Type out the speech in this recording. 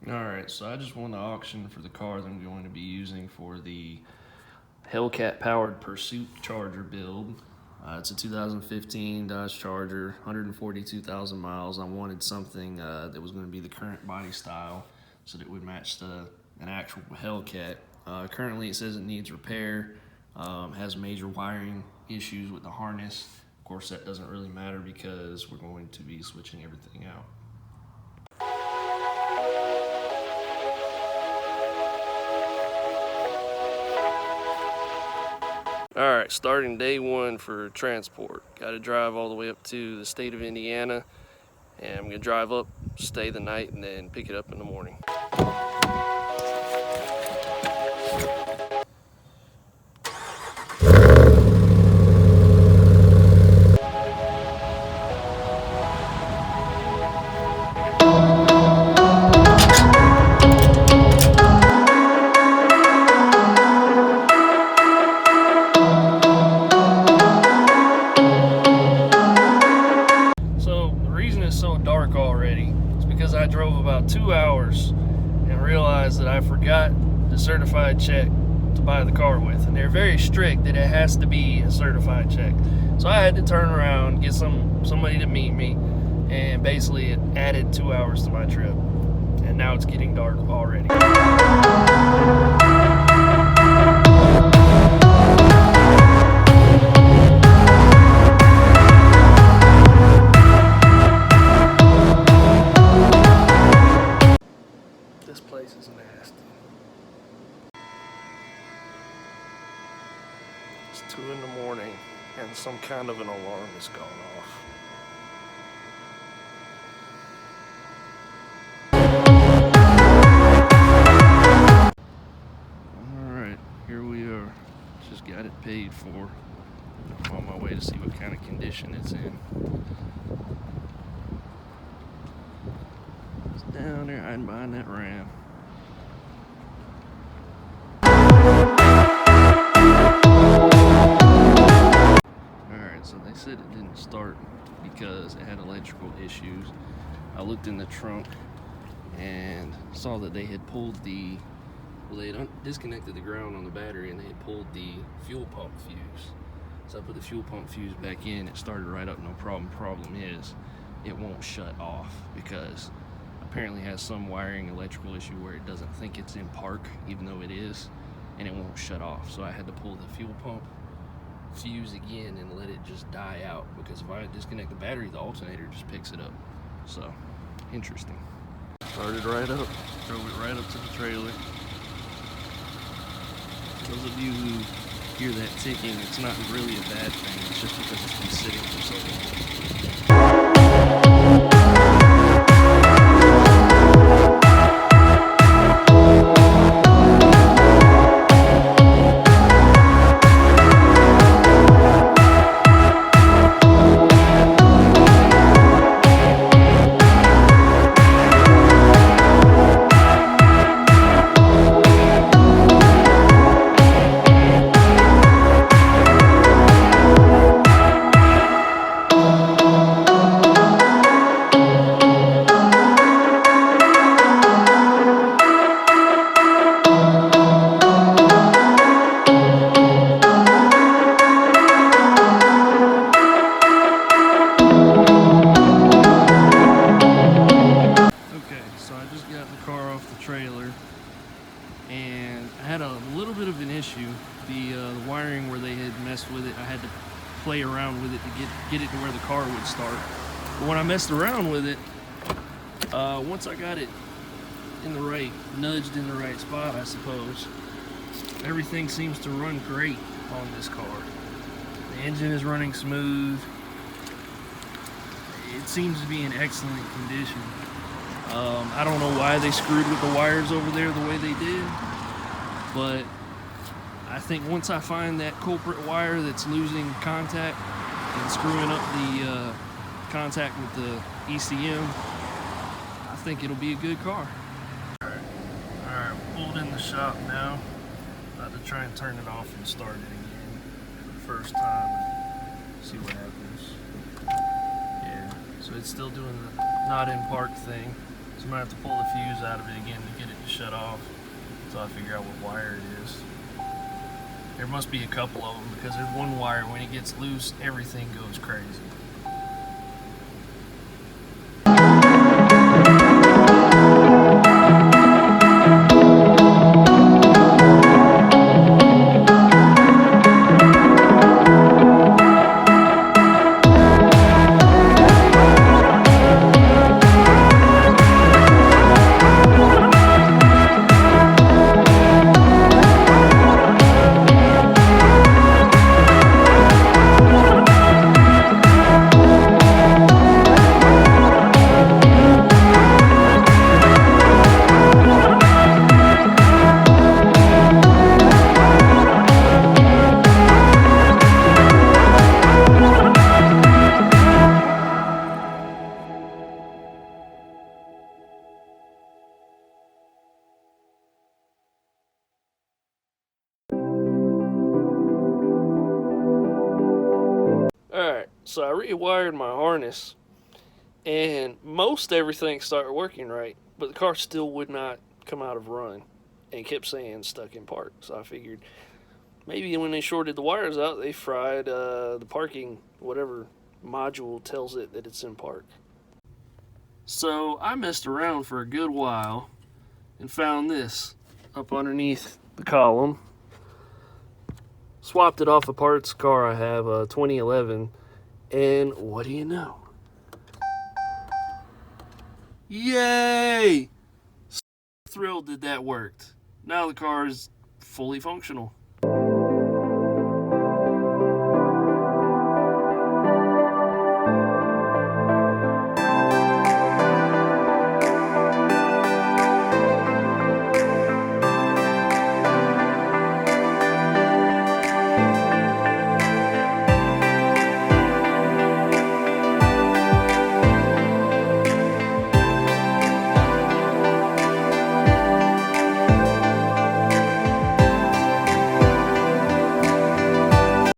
Alright, so I just won the auction for the car that I'm going to be using for the Hellcat powered Pursuit Charger build. It's a 2015 Dodge Charger, 142,000 miles. I wanted something that was going to be the current body style so that it would match an actual Hellcat. Currently it says it needs repair, has major wiring issues with the harness. Of course that doesn't really matter because we're going to be switching everything out. Alright, starting day one for transport. Got to drive all the way up to the state of Indiana, and I'm going to drive up, stay the night, and then pick it up in the morning. Dark already. It's because I drove about 2 hours and realized that I forgot the certified check to buy the car with, and they're very strict that it has to be a certified check. So I had to turn around, get somebody to meet me, and basically it added 2 hours to my trip, and now it's getting dark already. This place is nasty. It's 2 in the morning and some kind of an alarm has gone off. Alright, here we are. Just got it paid for. I'm on my way to see what kind of condition it's in. It's down there hiding behind that ram. Alright, so they said it didn't start because it had electrical issues. I looked in the trunk and saw that they had pulled they had disconnected the ground on the battery, and they had pulled the fuel pump fuse. So I put the fuel pump fuse back in, it started right up, no problem. Problem is, it won't shut off because apparently has some wiring electrical issue where it doesn't think it's in park, even though it is, and it won't shut off. So I had to pull the fuel pump fuse again and let it just die out, because if I disconnect the battery, the alternator just picks it up. So, interesting. Started right up, drove it right up to the trailer. Those of you who hear that ticking, it's not really a bad thing, it's just because it's been sitting for so long. Trailer, and I had a little bit of an issue. The wiring where they had messed with it, I had to play around with it to get it to where the car would start. But when I messed around with it, once I got it nudged in the right spot, I suppose, everything seems to run great on this car. The engine is running smooth. It seems to be in excellent condition. I don't know why they screwed with the wires over there the way they did, but I think once I find that culprit wire that's losing contact and screwing up the contact with the ECM, I think it'll be a good car. Alright, pulled in the shop now. About to try and turn it off and start it again for the first time and see what happens. Yeah, so it's still doing the not in park thing. So I'm gonna have to pull the fuse out of it again to get it to shut off, so I figure out what wire it is. There must be a couple of them, because there's one wire, when it gets loose, everything goes crazy. Alright, so I rewired my harness, and most everything started working right, but the car still would not come out of run, and kept saying stuck in park. So I figured maybe when they shorted the wires out, they fried the parking, whatever module tells it that it's in park. So I messed around for a good while and found this up underneath the column. Swapped it off a parts car I have, a 2011, and what do you know? Yay! So thrilled that that worked. Now the car is fully functional.